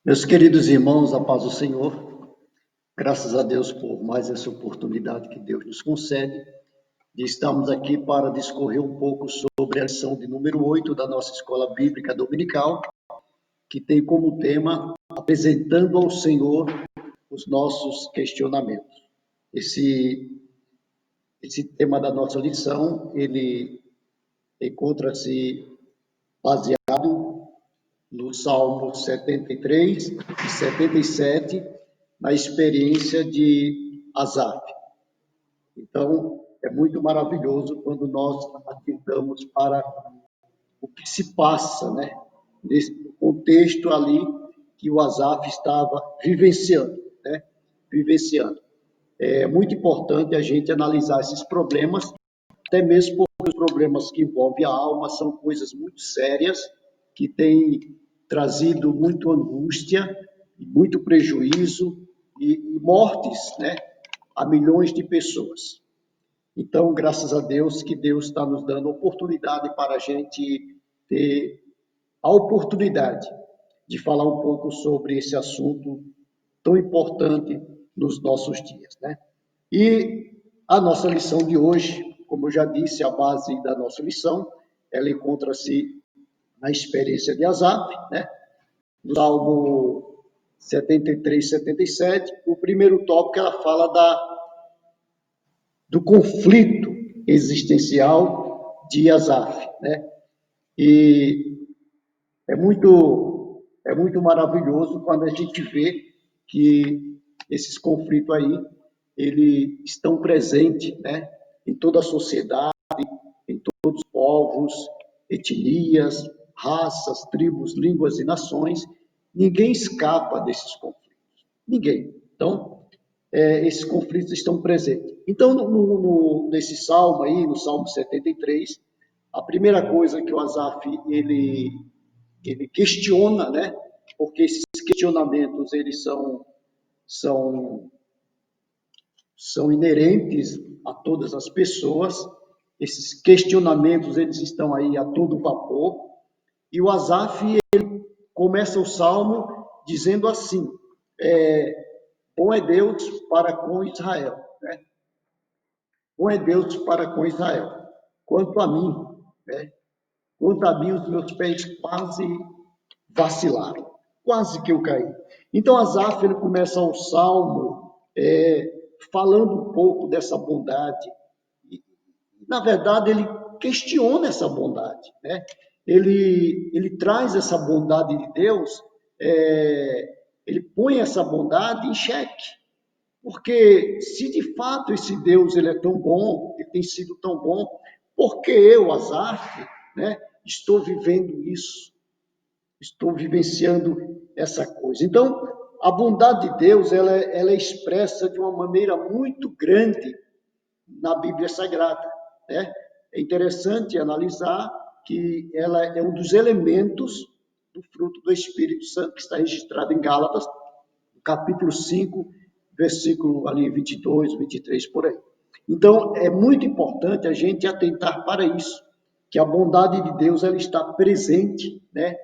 Meus queridos irmãos, a paz do Senhor, graças a Deus por mais essa oportunidade que Deus nos concede de estarmos aqui para discorrer um pouco sobre a lição de número 8 da nossa Escola Bíblica Dominical, que tem como tema apresentando ao Senhor os nossos questionamentos. Esse tema da nossa lição, ele encontra-se baseado no Salmo 73 e 77, na experiência de Asaf. Então, é muito maravilhoso quando nós atentamos para o que se passa, né? Nesse contexto ali que o Asaf estava vivenciando, né? Vivenciando. É muito importante a gente analisar esses problemas, até mesmo porque os problemas que envolvem a alma são coisas muito sérias, que têm trazido muito angústia, muito prejuízo e mortes, né, a milhões de pessoas. Então, graças a Deus, que Deus está nos dando oportunidade para a gente ter a oportunidade de falar um pouco sobre esse assunto tão importante nos nossos dias, né? E a nossa lição de hoje, como eu já disse, a base da nossa lição, ela encontra-se na experiência de Asaf, né? No Salmo 73, 77. O primeiro tópico, ela fala do conflito existencial de Asaf, né? E é muito maravilhoso quando a gente vê que esses conflitos aí, eles estão presentes, né, em toda a sociedade, em todos os povos, etnias, raças, tribos, línguas e nações. Ninguém escapa desses conflitos. Ninguém. Então, esses conflitos estão presentes. Então, nesse salmo aí, no Salmo 73, a primeira coisa que o Asaf, ele questiona, né? Porque esses questionamentos, eles são, são inerentes a todas as pessoas. Esses questionamentos, eles estão aí a todo vapor. E o Asaf, ele começa o salmo dizendo assim: bom é Deus para com Israel, né? Bom é Deus para com Israel. Quanto a mim, né? Quanto a mim, os meus pés quase vacilaram, quase que eu caí. Então, Asaf, ele começa o salmo falando um pouco dessa bondade. E, na verdade, ele questiona essa bondade, né? Ele traz essa bondade de Deus, ele põe essa bondade em xeque. Porque se de fato esse Deus ele é tão bom, ele tem sido tão bom, por que eu, Asaf, né, estou vivendo isso? Estou vivenciando essa coisa. Então, a bondade de Deus, ela é expressa de uma maneira muito grande na Bíblia Sagrada, né? É interessante analisar que ela é um dos elementos do fruto do Espírito Santo, que está registrado em Gálatas, capítulo 5, versículo ali 22, 23, por aí. Então, é muito importante a gente atentar para isso, que a bondade de Deus ela está presente, né?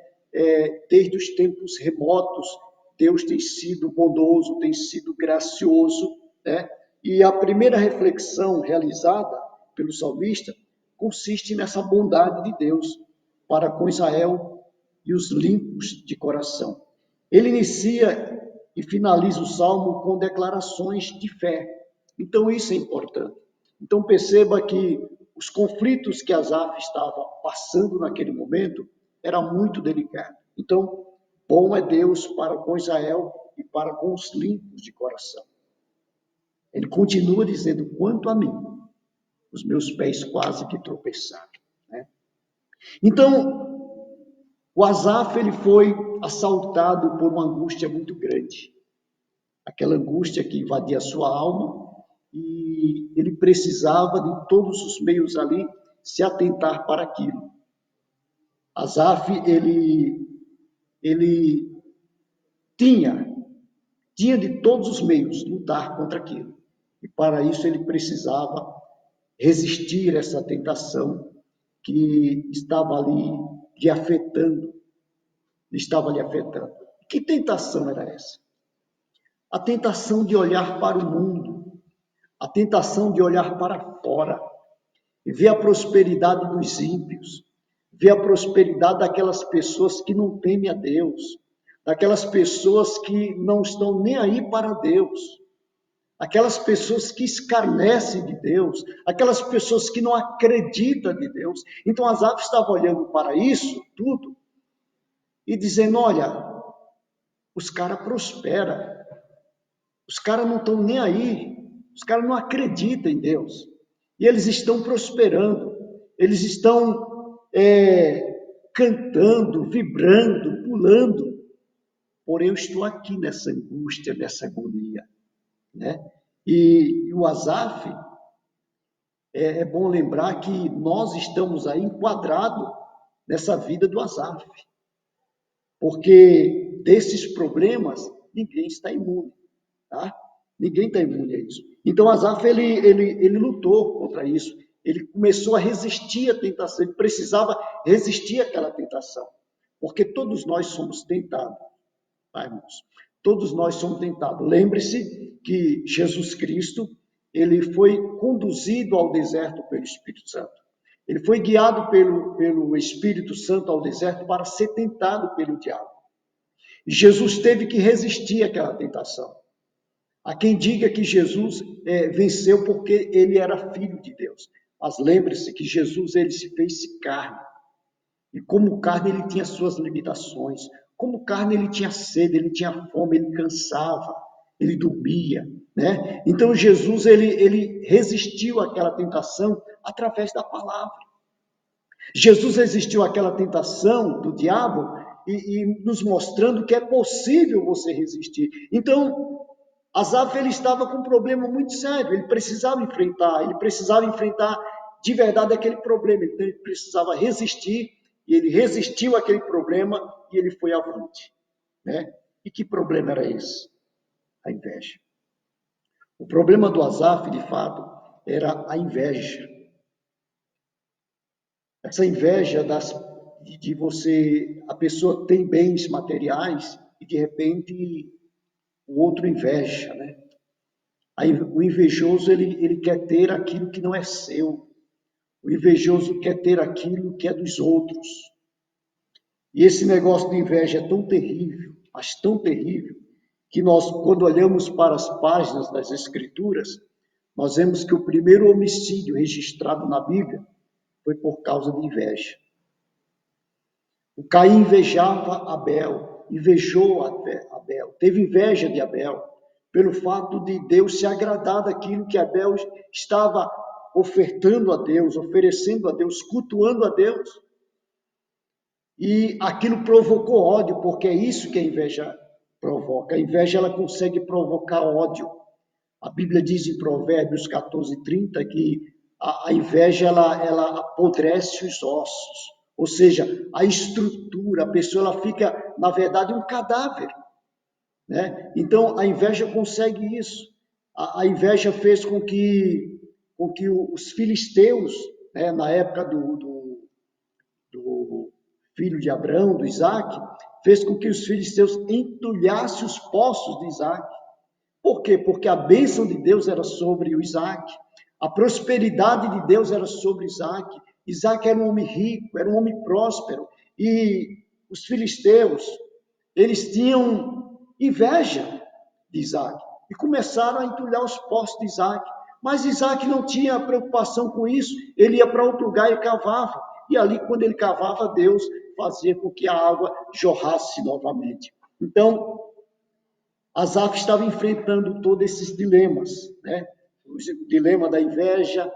Desde os tempos remotos, Deus tem sido bondoso, tem sido gracioso, né? E a primeira reflexão realizada pelo salmista consiste nessa bondade de Deus para com Israel e os limpos de coração. Ele inicia e finaliza o salmo com declarações de fé. Então, isso é importante. Então, perceba que os conflitos que Asaf estava passando naquele momento era muito delicado. Então, bom é Deus para com Israel e para com os limpos de coração. Ele continua dizendo: quanto a mim, os meus pés quase que tropeçaram, né? Então, o Asaf, ele foi assaltado por uma angústia muito grande. Aquela angústia que invadia a sua alma, e ele precisava de todos os meios ali se atentar para aquilo. Asaf, ele tinha de todos os meios lutar contra aquilo. E para isso ele precisava resistir a essa tentação que estava ali lhe afetando, Que tentação era essa? A tentação de olhar para o mundo, a tentação de olhar para fora, e ver a prosperidade dos ímpios, ver a prosperidade daquelas pessoas que não temem a Deus, daquelas pessoas que não estão nem aí para Deus, aquelas pessoas que escarnecem de Deus, aquelas pessoas que não acreditam de Deus. Então Asaf estava olhando para isso tudo e dizendo: olha, os caras prosperam, os caras não estão nem aí, os caras não acreditam em Deus, e eles estão prosperando, eles estão cantando, vibrando, pulando, porém eu estou aqui nessa angústia, nessa agonia, né? E o Asaf, é bom lembrar que nós estamos aí enquadrados nessa vida do Asaf, porque desses problemas ninguém está imune, tá? Ninguém está imune a isso. Então Asaf ele lutou contra isso, ele começou a resistir à tentação, ele precisava resistir àquela tentação, porque todos nós somos tentados, tá, irmãos? Todos nós somos tentados. Lembre-se que Jesus Cristo, ele foi conduzido ao deserto pelo Espírito Santo. Ele foi guiado pelo Espírito Santo ao deserto para ser tentado pelo diabo. E Jesus teve que resistir àquela tentação. Há quem diga que Jesus venceu porque ele era filho de Deus. Mas lembre-se que Jesus ele se fez carne. E como carne ele tinha suas limitações. Como carne ele tinha sede, ele tinha fome, ele cansava, ele dormia, né? Então Jesus ele resistiu àquela tentação através da palavra. Jesus resistiu àquela tentação do diabo e nos mostrando que é possível você resistir. Então Asaf ele estava com um problema muito sério, ele precisava enfrentar de verdade aquele problema, então ele precisava resistir, e ele resistiu àquele problema e ele foi avante, né? E que problema era esse? A inveja. O problema do Asaf, de fato, era a inveja. Essa inveja de você, a pessoa tem bens materiais e de repente o outro inveja, né? O invejoso, ele quer ter aquilo que não é seu. O invejoso quer ter aquilo que é dos outros. E esse negócio de inveja é tão terrível, mas tão terrível, que nós, quando olhamos para as páginas das Escrituras, nós vemos que o primeiro homicídio registrado na Bíblia foi por causa de inveja. O Caim invejava Abel, invejou Abel, teve inveja de Abel, pelo fato de Deus se agradar daquilo que Abel estava ofertando a Deus, oferecendo a Deus, cultuando a Deus. E aquilo provocou ódio, porque é isso que a inveja provoca. A inveja ela consegue provocar ódio. A Bíblia diz em Provérbios 14:30 que a inveja ela apodrece os ossos, ou seja, a estrutura, a pessoa ela fica, na verdade, um cadáver, né? Então, a inveja consegue isso. A inveja fez com que os filisteus, né, na época do filho de Abraão, do Isaac, fez com que os filisteus entulhassem os poços de Isaac. Por quê? Porque a bênção de Deus era sobre o Isaac, a prosperidade de Deus era sobre Isaac. Isaac era um homem rico, era um homem próspero, e os filisteus, eles tinham inveja de Isaac, e começaram a entulhar os poços de Isaac. Mas Isaac não tinha preocupação com isso, ele ia para outro lugar e cavava, e ali, quando ele cavava, Deus fazia com que a água jorrasse novamente. Então, Asaf estava enfrentando todos esses dilemas, né? O dilema da inveja,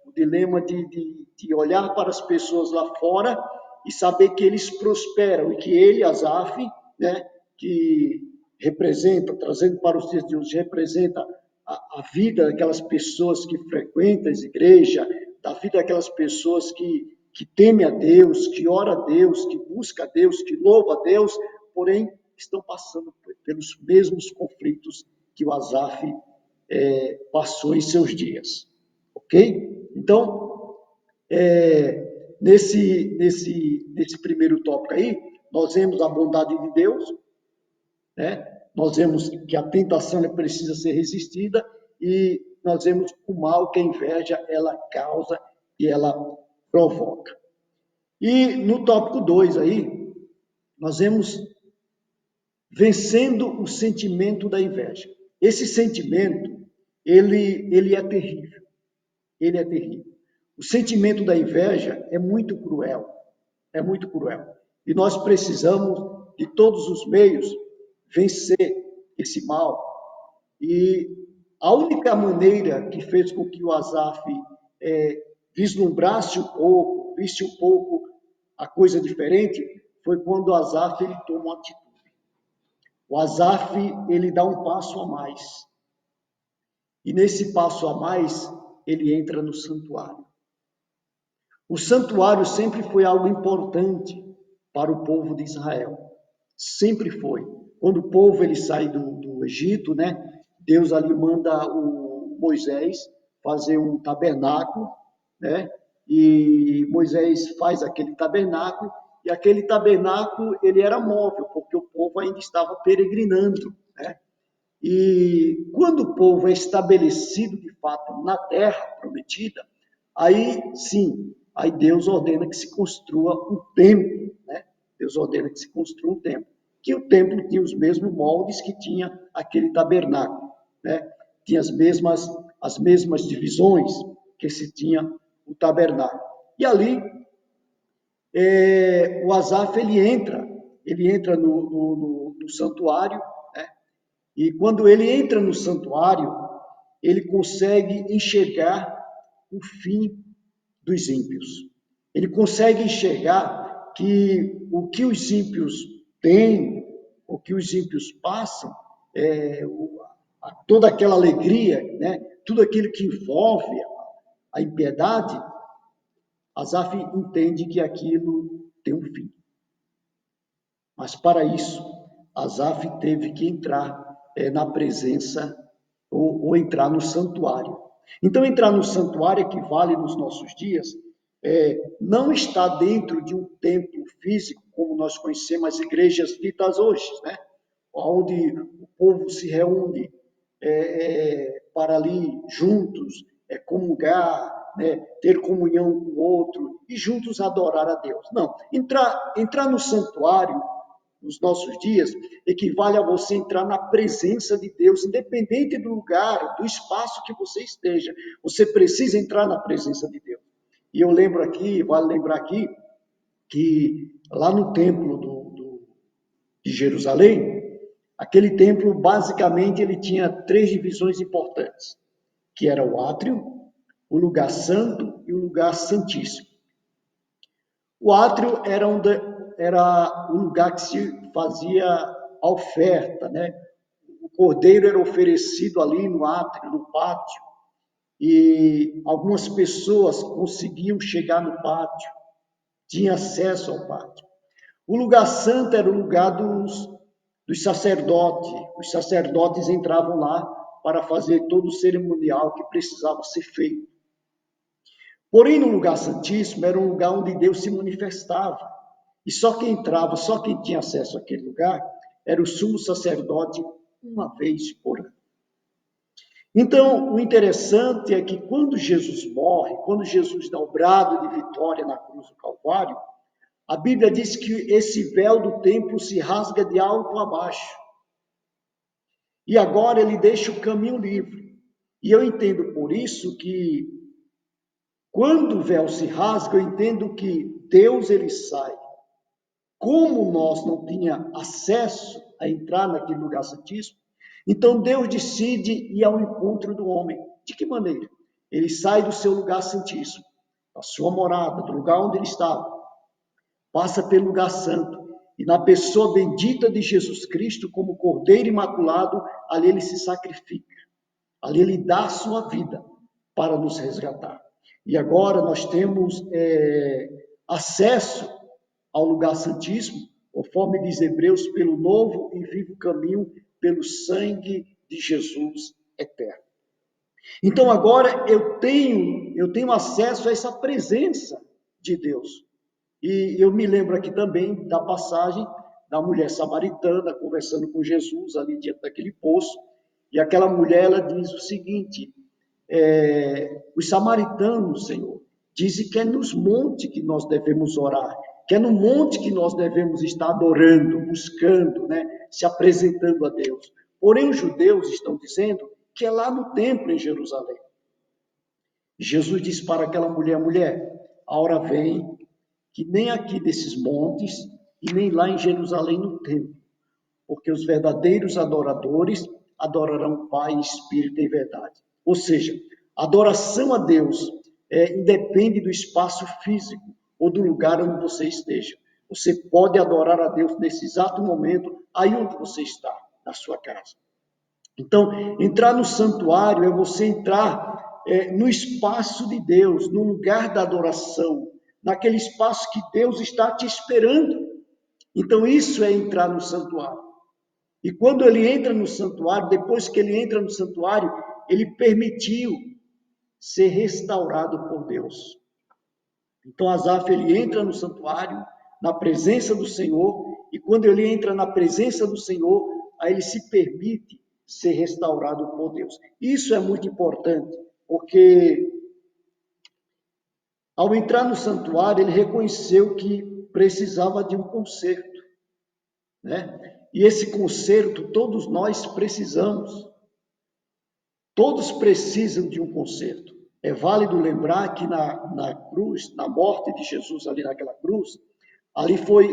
o dilema de olhar para as pessoas lá fora e saber que eles prosperam, e que ele, Asaf, né, que representa, trazendo para os dias de hoje, representa a vida daquelas pessoas que frequentam as igrejas, da vida daquelas pessoas que temem a Deus, que ora a Deus, que busca a Deus, que louva a Deus, porém estão passando pelos mesmos conflitos que o Asaf passou em seus dias. Ok? Então, nesse primeiro tópico aí, nós vemos a bondade de Deus, né? Nós vemos que a tentação precisa ser resistida e nós vemos o mal que a inveja ela causa e ela provoca. E no tópico 2 aí, nós vemos vencendo o sentimento da inveja. Esse sentimento, ele é terrível. Ele é terrível. O sentimento da inveja é muito cruel. É muito cruel. E nós precisamos, de todos os meios, vencer esse mal. E a única maneira que fez com que o Asaf vislumbrasse um pouco, visse um pouco a coisa diferente, foi quando o Asaf ele toma uma atitude. O Asaf ele dá um passo a mais. E nesse passo a mais, ele entra no santuário. O santuário sempre foi algo importante para o povo de Israel. Sempre foi. Quando o povo ele sai do Egito, né? Deus ali manda o Moisés fazer um tabernáculo, né? E Moisés faz aquele tabernáculo, e aquele tabernáculo ele era móvel, porque o povo ainda estava peregrinando, né? E quando o povo é estabelecido de fato na terra prometida, aí sim, aí Deus ordena que se construa um templo, né? Deus ordena que se construa um templo. Que o templo tinha os mesmos moldes que tinha aquele tabernáculo, né? Tinha as mesmas divisões que se tinha o tabernáculo. E ali, o Asaf, ele entra no santuário, né? E quando ele entra no santuário, ele consegue enxergar o fim dos ímpios. Ele consegue enxergar que o que os ímpios têm, o que os ímpios passam, toda aquela alegria, né? Tudo aquilo que envolve a impiedade, Asaf entende que aquilo tem um fim. Mas para isso, Asaf teve que entrar na presença ou entrar no santuário. Então, entrar no santuário equivale nos nossos dias não estar dentro de um templo físico, como nós conhecemos as igrejas ditas hoje, né? Onde o povo se reúne para ali juntos comungar, né? Ter comunhão com o outro e juntos adorar a Deus. Não, entrar no santuário nos nossos dias, equivale a você entrar na presença de Deus, independente do lugar, do espaço que você esteja. Você precisa entrar na presença de Deus. E eu lembro aqui, vale lembrar aqui, que lá no templo de Jerusalém, aquele templo, basicamente, ele tinha 3 divisões importantes, que era o átrio, o lugar santo e o lugar santíssimo. O átrio era o lugar que se fazia a oferta, né? O cordeiro era oferecido ali no átrio, no pátio, e algumas pessoas conseguiam chegar no pátio, tinham acesso ao pátio. O lugar santo era o lugar dos sacerdotes. Os sacerdotes entravam lá para fazer todo o cerimonial que precisava ser feito. Porém, no lugar santíssimo era um lugar onde Deus se manifestava. E só quem entrava, só quem tinha acesso àquele lugar, era o sumo sacerdote uma vez por ano. Então, o interessante é que quando Jesus morre, quando Jesus dá o brado de vitória na cruz do Calvário, a Bíblia diz que esse véu do templo se rasga de alto a baixo. E agora ele deixa o caminho livre. E eu entendo por isso que quando o véu se rasga, eu entendo que Deus ele sai. Como nós não tinha acesso a entrar naquele lugar santíssimo, então Deus decide ir ao encontro do homem. De que maneira? Ele sai do seu lugar santíssimo, da sua morada, do lugar onde ele estava, passa pelo lugar santo, e na pessoa bendita de Jesus Cristo, como Cordeiro Imaculado, ali ele se sacrifica, ali ele dá a sua vida para nos resgatar. E agora nós temos acesso ao lugar santíssimo, conforme diz Hebreus, pelo novo e vivo caminho, pelo sangue de Jesus eterno. Então agora eu tenho acesso a essa presença de Deus. E eu me lembro aqui também da passagem da mulher samaritana conversando com Jesus ali diante daquele poço, e aquela mulher, ela diz o seguinte, os samaritanos, Senhor, dizem que é nos montes que nós devemos orar, que é no monte que nós devemos estar adorando, buscando, né, se apresentando a Deus. Porém, os judeus estão dizendo que é lá no templo em Jerusalém. Jesus disse para aquela mulher, mulher, a hora vem que nem aqui desses montes e nem lá em Jerusalém no templo, porque os verdadeiros adoradores adorarão o Pai em espírito e em verdade. Ou seja, a adoração a Deus independe do espaço físico ou do lugar onde você esteja. Você pode adorar a Deus nesse exato momento, aí onde você está, na sua casa. Então, entrar no santuário é você entrar no espaço de Deus, no lugar da adoração, naquele espaço que Deus está te esperando. Então, isso é entrar no santuário. E quando ele entra no santuário, depois que ele entra no santuário, ele permitiu ser restaurado por Deus. Então, Asaf, ele entra no santuário, na presença do Senhor, e quando ele entra na presença do Senhor, aí ele se permite ser restaurado por Deus. Isso é muito importante, porque ao entrar no santuário, ele reconheceu que precisava de um conserto, né? E esse conserto todos nós precisamos. Todos precisam de um conserto. É válido lembrar que na cruz, na morte de Jesus ali naquela cruz, ali foi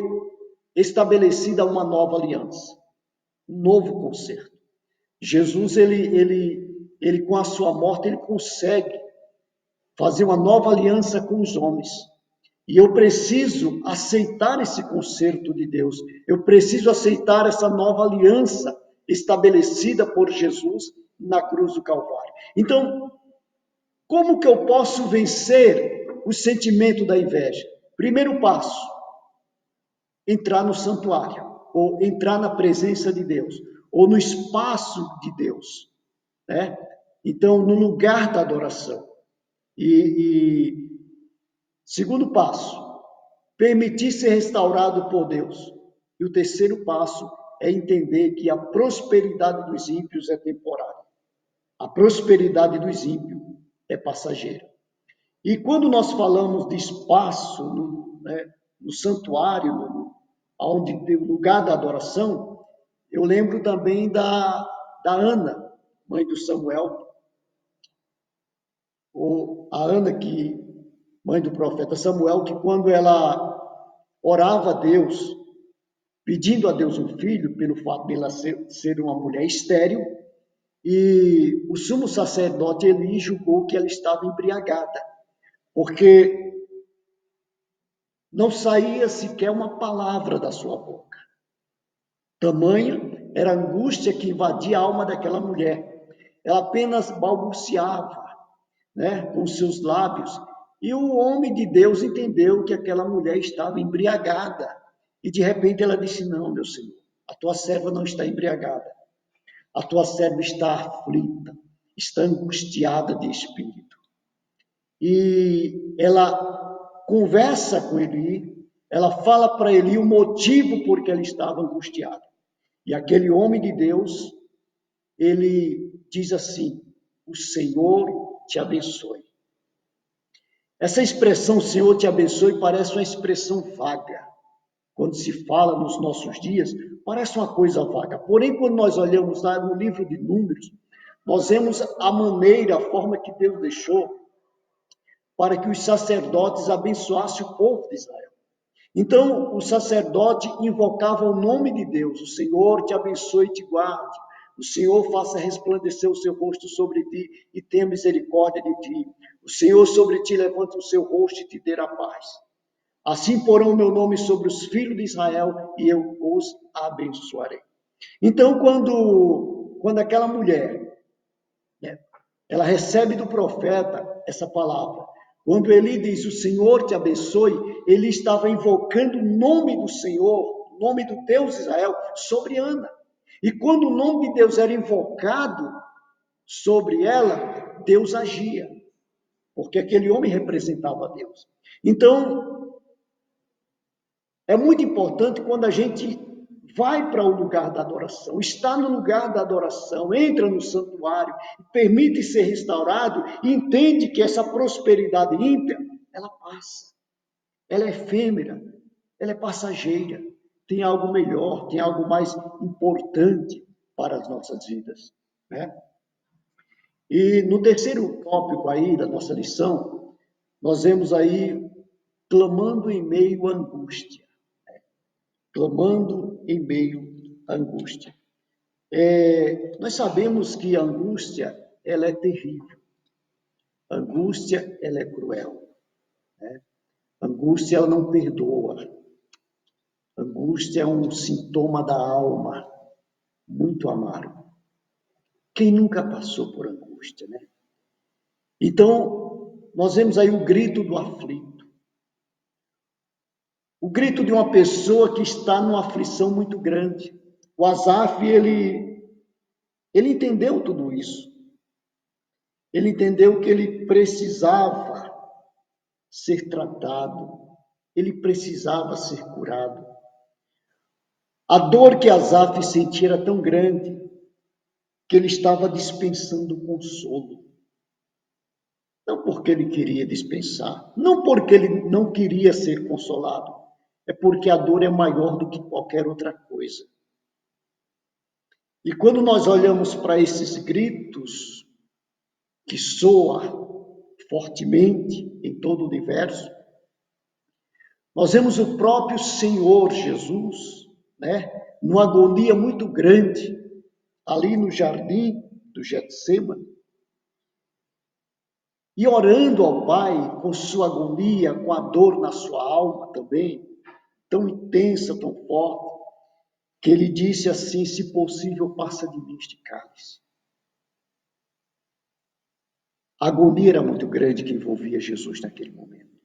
estabelecida uma nova aliança, um novo conserto. Jesus, ele com a sua morte, ele consegue fazer uma nova aliança com os homens. E eu preciso aceitar esse conserto de Deus. Eu preciso aceitar essa nova aliança estabelecida por Jesus na cruz do Calvário. Então, como que eu posso vencer o sentimento da inveja? Primeiro passo, entrar no santuário, ou entrar na presença de Deus, ou no espaço de Deus, né? Então, no lugar da adoração. E segundo passo, permitir ser restaurado por Deus. E o terceiro passo é entender que a prosperidade dos ímpios é temporária. A prosperidade dos ímpios é passageira. E quando nós falamos de espaço no santuário, onde tem o lugar da adoração, eu lembro também da Ana, mãe do Samuel, ou a Ana, mãe do profeta Samuel, que quando ela orava a Deus, pedindo a Deus um filho, pelo fato de ela ser uma mulher estéril, e o sumo sacerdote Eli julgou que ela estava embriagada, porque não saía sequer uma palavra da sua boca. Tamanha era a angústia que invadia a alma daquela mulher. Ela apenas balbuciava, né, com seus lábios, e o homem de Deus entendeu que aquela mulher estava embriagada. E de repente ela disse: não, meu Senhor, a tua serva não está embriagada. A tua serva está aflita, está angustiada de espírito. E ela conversa com Eli, ela fala para Eli o motivo por que ela estava angustiada. E aquele homem de Deus, ele diz assim: o Senhor te abençoe. Essa expressão, Senhor te abençoe, parece uma expressão vaga. Quando se fala nos nossos dias, parece uma coisa vaga. Porém, quando nós olhamos lá no livro de Números, nós vemos a maneira, a forma que Deus deixou para que os sacerdotes abençoassem o povo de Israel. Então, o sacerdote invocava o nome de Deus: o Senhor te abençoe e te guarde, o Senhor faça resplandecer o seu rosto sobre ti e tenha misericórdia de ti, o Senhor sobre ti levante o seu rosto e te dê a paz. Assim porão o meu nome sobre os filhos de Israel e eu os abençoarei. Então, quando aquela mulher, né, ela recebe do profeta essa palavra, quando ele diz: o Senhor te abençoe, ele estava invocando o nome do Senhor, o nome do Deus de Israel, sobre Ana. E quando o nome de Deus era invocado sobre ela, Deus agia, porque aquele homem representava Deus. Então, é muito importante quando a gente vai para o lugar da adoração, está no lugar da adoração, entra no santuário, permite ser restaurado e entende que essa prosperidade ímpia, ela passa, ela é efêmera, ela é passageira, tem algo melhor, tem algo mais importante para as nossas vidas, né? E no terceiro tópico aí da nossa lição, nós vemos aí clamando em meio à angústia. Clamando em meio à angústia. Nós sabemos que a angústia, ela é terrível. A angústia, ela é cruel. Né? A angústia, ela não perdoa. A angústia é um sintoma da alma muito amargo. Quem nunca passou por angústia, né? Então, nós vemos aí o grito do aflito. O grito de uma pessoa que está numa aflição muito grande. O Asaf, ele entendeu tudo isso. Ele entendeu que ele precisava ser tratado, ele precisava ser curado. A dor que Asaf sentia era tão grande que ele estava dispensando consolo. Não porque ele queria dispensar, não porque ele não queria ser consolado, é porque a dor é maior do que qualquer outra coisa. E quando nós olhamos para esses gritos que soa fortemente em todo o universo, nós vemos o próprio Senhor Jesus, né, numa agonia muito grande, ali no jardim do Getsêmani, e orando ao Pai com sua agonia, com a dor na sua alma também, tão intensa, tão forte, que ele disse assim: se possível, passa de mim este cálice. A agonia era muito grande que envolvia Jesus naquele momento.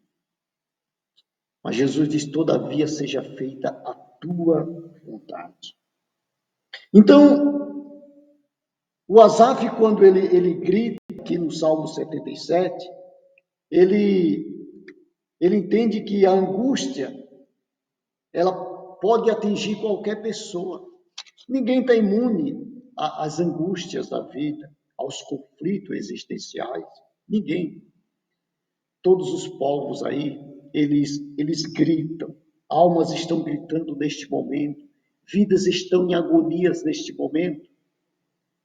Mas Jesus diz: todavia seja feita a tua vontade. Então, o Asaf, quando ele grita aqui no Salmo 77, ele entende que a angústia, ela pode atingir qualquer pessoa. Ninguém está imune às angústias da vida, aos conflitos existenciais. Ninguém. Todos os povos aí, eles gritam. Almas estão gritando neste momento. Vidas estão em agonias neste momento.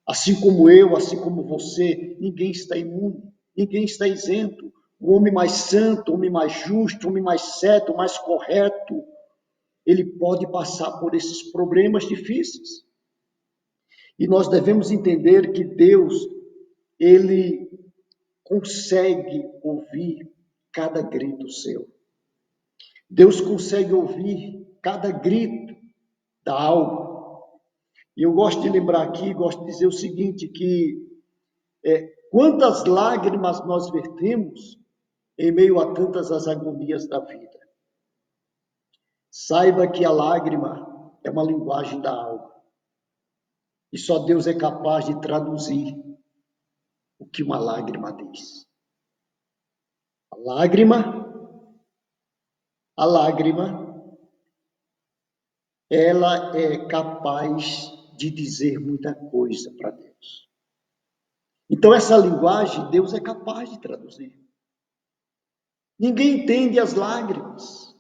Assim como eu, assim como você, ninguém está imune, ninguém está isento. O homem mais santo, o homem mais justo, o homem mais certo, o mais correto, ele pode passar por esses problemas difíceis. E nós devemos entender que Deus, ele consegue ouvir cada grito seu. Deus consegue ouvir cada grito da alma. E eu gosto de lembrar aqui, gosto de dizer o seguinte, que quantas lágrimas nós vertemos em meio a tantas as agonias da vida. Saiba que a lágrima é uma linguagem da alma. E só Deus é capaz de traduzir o que uma lágrima diz. A lágrima, ela é capaz de dizer muita coisa para Deus. Então, essa linguagem, Deus é capaz de traduzir. Ninguém entende as lágrimas.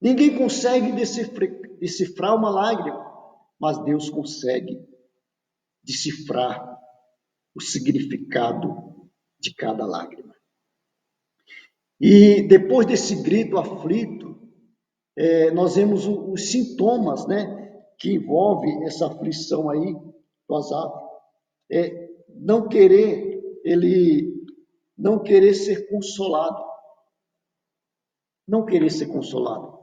Ninguém consegue decifrar uma lágrima, mas Deus consegue decifrar o significado de cada lágrima. E depois desse grito aflito, nós vemos os sintomas, né, que envolve essa aflição aí do Asaf. Não querer, ele não querer ser consolado. Não querer ser consolado.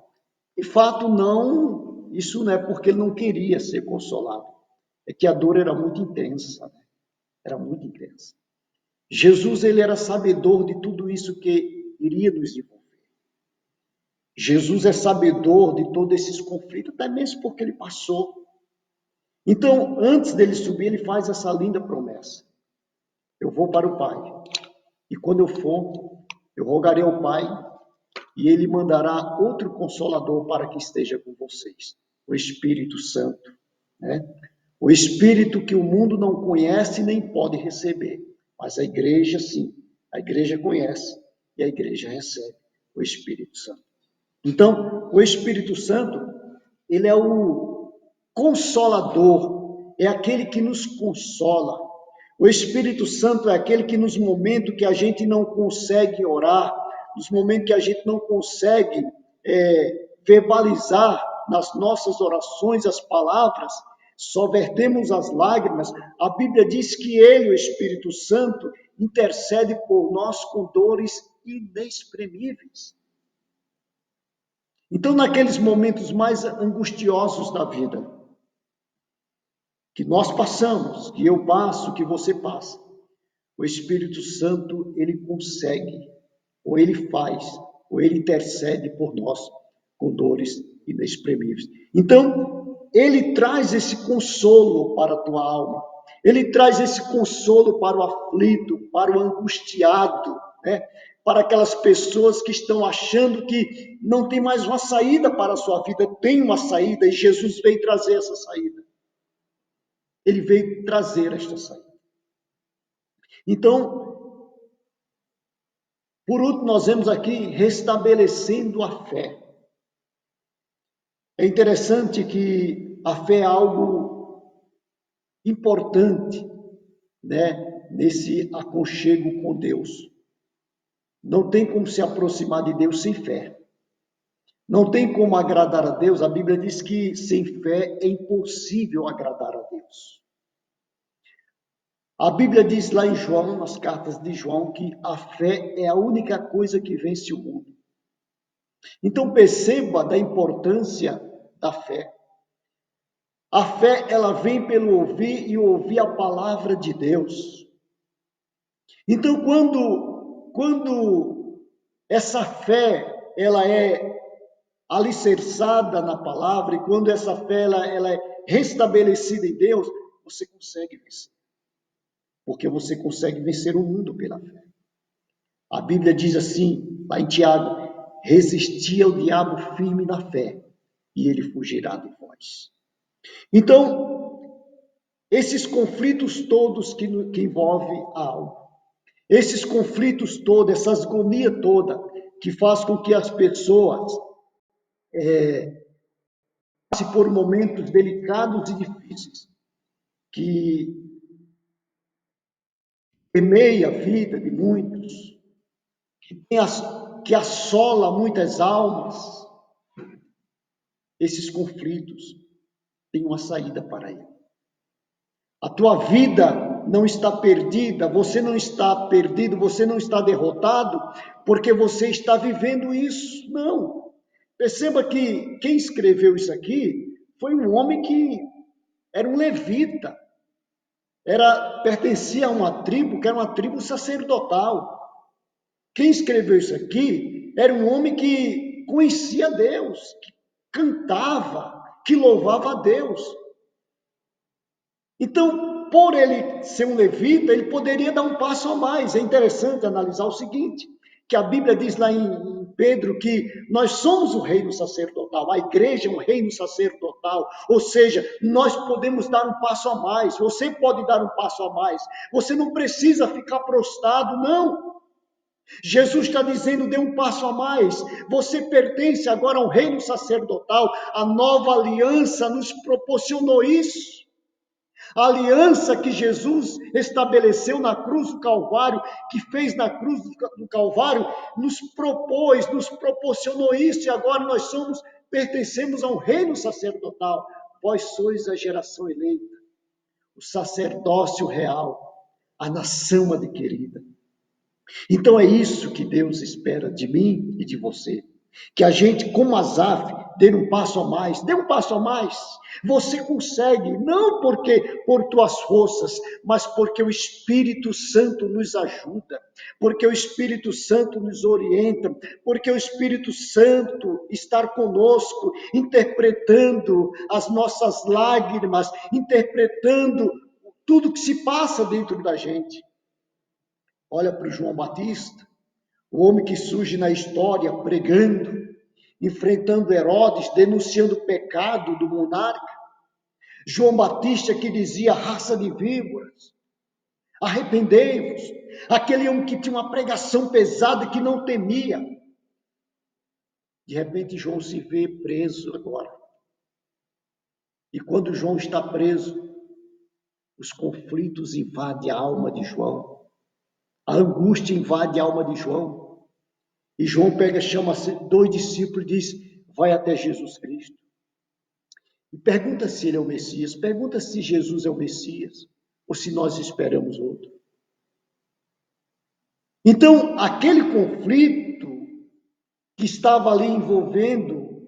De fato, não, isso não é porque ele não queria ser consolado. É que a dor era muito intensa, né? Era muito intensa. Jesus, ele era sabedor de tudo isso que iria nos envolver. Jesus é sabedor de todos esses conflitos, até mesmo porque ele passou. Então, antes dele subir, ele faz essa linda promessa. Eu vou para o Pai. E quando eu for, eu rogarei ao Pai e ele mandará outro consolador para que esteja com vocês. o Espírito Santo, né? O Espírito que o mundo não conhece nem pode receber, mas a igreja sim, a igreja conhece e a igreja recebe o Espírito Santo. Então, o Espírito Santo, ele é o consolador, é aquele que nos consola. O Espírito Santo é aquele que nos momentos que a gente não consegue orar, nos momentos que a gente não consegue verbalizar nas nossas orações as palavras, só vertemos as lágrimas, a Bíblia diz que ele, o Espírito Santo, intercede por nós com dores inexprimíveis. Então, naqueles momentos mais angustiosos da vida, que nós passamos, que eu passo, que você passa, o Espírito Santo, ele consegue, ou ele faz, ou ele intercede por nós com dores inexprimíveis. Então, ele traz esse consolo para a tua alma, ele traz esse consolo para o aflito, para o angustiado, né? Para aquelas pessoas que estão achando que não tem mais uma saída para a sua vida. Tem uma saída e Jesus veio trazer essa saída. Ele veio trazer esta saída. Então, por último, nós vemos aqui restabelecendo a fé. É interessante que a fé é algo importante, né, nesse aconchego com Deus. Não tem como se aproximar de Deus sem fé. Não tem como agradar a Deus. A Bíblia diz que sem fé é impossível agradar a Deus. A Bíblia diz lá em João, nas cartas de João, que a fé é a única coisa que vence o mundo. Então perceba da importância da fé. A fé, ela vem pelo ouvir e ouvir a palavra de Deus. Então quando essa fé, ela é alicerçada na palavra, e quando essa fé ela é restabelecida em Deus, você consegue vencer. Porque você consegue vencer o mundo pela fé. A Bíblia diz assim, lá em Tiago, resisti ao diabo firme na fé, e ele fugirá de vós. Então, esses conflitos todos que envolvem a alma, esses conflitos todos, essa agonia toda, que faz com que as pessoas passem por momentos delicados e difíceis, que permeia a vida de muitos, que assola muitas almas, esses conflitos têm uma saída para ele. A tua vida não está perdida, você não está perdido, você não está derrotado, porque você está vivendo isso. Não. Perceba que quem escreveu isso aqui foi um homem que era um levita, pertencia a uma tribo que era uma tribo sacerdotal. Quem escreveu isso aqui era um homem que conhecia Deus, que cantava, que louvava a Deus. Então, por ele ser um levita, ele poderia dar um passo a mais. É interessante analisar o seguinte, que a Bíblia diz lá em Pedro que nós somos o reino sacerdotal, a igreja é um reino sacerdotal, ou seja, nós podemos dar um passo a mais, você pode dar um passo a mais, você não precisa ficar prostrado, não. Jesus está dizendo, dê um passo a mais, você pertence agora ao reino sacerdotal, a nova aliança nos proporcionou isso. A aliança que Jesus estabeleceu na cruz do Calvário, que fez na cruz do Calvário, nos propôs, nos proporcionou isso, e agora nós pertencemos a um reino sacerdotal. Vós sois a geração eleita, o sacerdócio real, a nação adquirida. Então é isso que Deus espera de mim e de você. Que a gente, como Asaf, dê um passo a mais. Dê um passo a mais. Você consegue, não porque por tuas forças, mas porque o Espírito Santo nos ajuda, porque o Espírito Santo nos orienta, porque o Espírito Santo está conosco, interpretando as nossas lágrimas, interpretando tudo que se passa dentro da gente. Olha para o João Batista, o homem que surge na história pregando, enfrentando Herodes, denunciando o pecado do monarca. João Batista que dizia: raça de víboras, arrependei-vos. Aquele homem que tinha uma pregação pesada que não temia. De repente João se vê preso agora. E quando João está preso, os conflitos invadem a alma de João. A angústia invade a alma de João. E João chama 2 discípulos e diz: vai até Jesus Cristo. E pergunta se ele é o Messias, pergunta se Jesus é o Messias, ou se nós esperamos outro. Então, aquele conflito que estava ali envolvendo,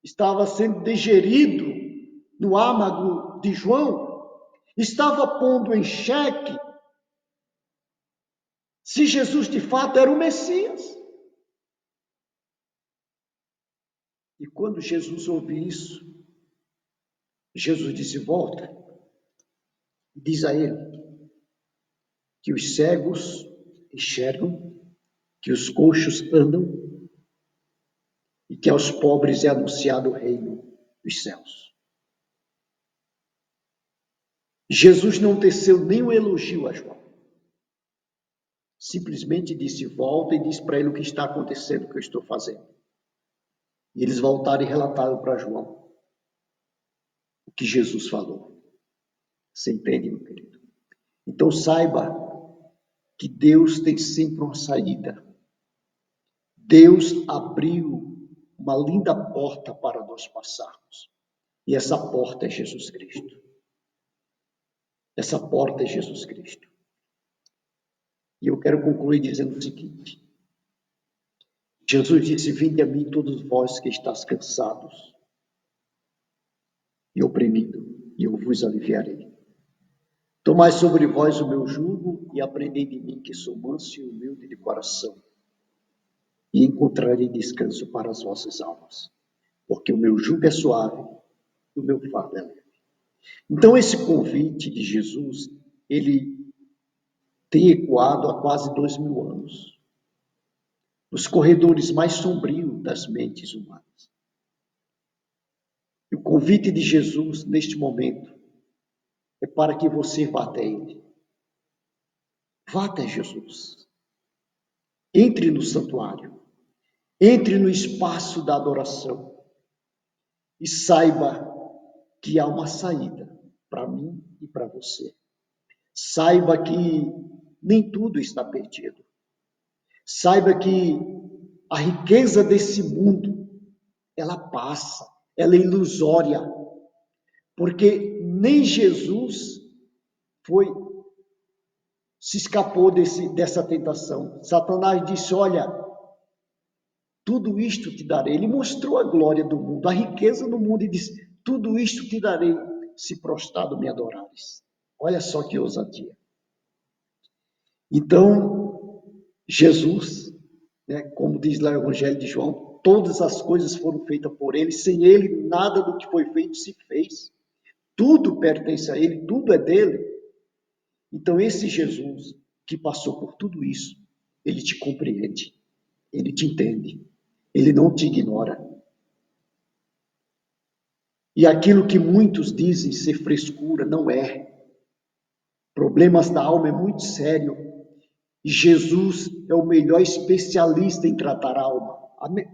estava sendo digerido no âmago de João, estava pondo em xeque se Jesus de fato era o Messias. E quando Jesus ouve isso, Jesus disse: volta, diz a ele que os cegos enxergam, que os coxos andam e que aos pobres é anunciado o reino dos céus. Jesus não teceu nenhum elogio a João. Simplesmente disse: volta, e disse para ele o que está acontecendo, o que eu estou fazendo. E eles voltaram e relataram para João o que Jesus falou. Você entende, meu querido? Então saiba que Deus tem sempre uma saída. Deus abriu uma linda porta para nós passarmos. E essa porta é Jesus Cristo. Essa porta é Jesus Cristo. E eu quero concluir dizendo o seguinte: Jesus disse: vinde a mim todos vós que estáis cansados e oprimido, e eu vos aliviarei. Tomai sobre vós o meu jugo e aprendei de mim, que sou manso e humilde de coração, e encontrarei descanso para as vossas almas, porque o meu jugo é suave e o meu fardo é leve. Então esse convite de Jesus, ele tem ecoado há quase 2000 anos, nos corredores mais sombrios das mentes humanas. E o convite de Jesus, neste momento, é para que você vá até Ele. Vá até Jesus. Entre no santuário. Entre no espaço da adoração. E saiba que há uma saída para mim e para você. Saiba que nem tudo está perdido. Saiba que a riqueza desse mundo, ela passa, ela é ilusória. Porque nem Jesus se escapou dessa tentação. Satanás disse: olha, tudo isto te darei. Ele mostrou a glória do mundo, a riqueza do mundo, e disse: tudo isto te darei, se prostrado me adorares. Olha só que ousadia. Então, Jesus, né, como diz lá o Evangelho de João, todas as coisas foram feitas por ele, sem ele nada do que foi feito se fez. Tudo pertence a ele, tudo é dele. Então, esse Jesus que passou por tudo isso, ele te compreende, ele te entende, ele não te ignora. E aquilo que muitos dizem ser frescura, não é. Problemas da alma é muito sério. E Jesus é o melhor especialista em tratar a alma.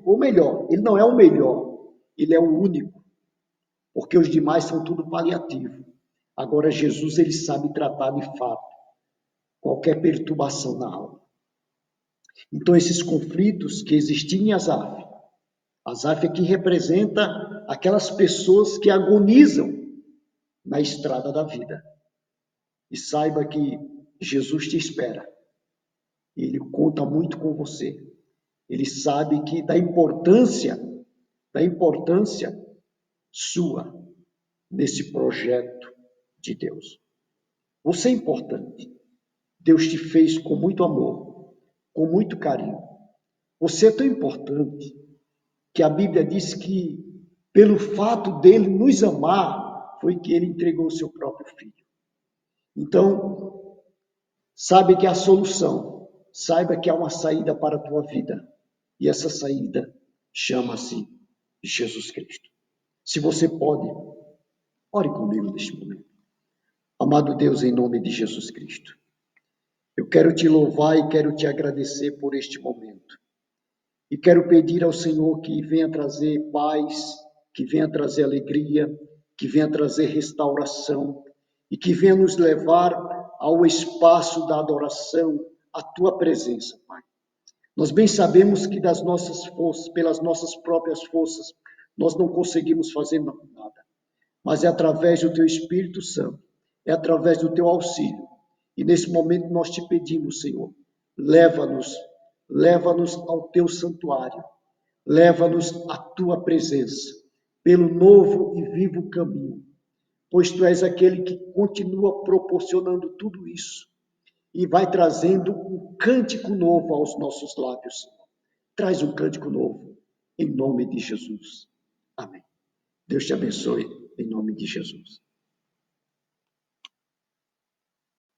Ou melhor, ele não é o melhor, ele é o único. Porque os demais são tudo paliativo. Agora, Jesus, ele sabe tratar de fato qualquer perturbação na alma. Então, esses conflitos que existiam em Asaf aqui representa aquelas pessoas que agonizam na estrada da vida. E saiba que Jesus te espera. Ele conta muito com você. Ele sabe que da importância sua nesse projeto de Deus. Você é importante. Deus te fez com muito amor, com muito carinho. Você é tão importante que a Bíblia diz que, pelo fato dele nos amar, foi que ele entregou o seu próprio filho. Então, sabe que há solução, saiba que há uma saída para a tua vida. E essa saída chama-se Jesus Cristo. Se você pode, ore comigo neste momento. Amado Deus, em nome de Jesus Cristo, eu quero te louvar e quero te agradecer por este momento. E quero pedir ao Senhor que venha trazer paz, que venha trazer alegria, que venha trazer restauração e que venha nos levar ao espaço da adoração, à tua presença, Pai. Nós bem sabemos que das nossas forças, pelas nossas próprias forças, nós não conseguimos fazer nada, mas é através do teu Espírito Santo, é através do teu auxílio. E nesse momento nós te pedimos, Senhor, leva-nos ao teu santuário, leva-nos à tua presença, pelo novo e vivo caminho, pois tu és aquele que continua proporcionando tudo isso e vai trazendo um cântico novo aos nossos lábios, Senhor. Traz um cântico novo, em nome de Jesus. Amém. Deus te abençoe, em nome de Jesus.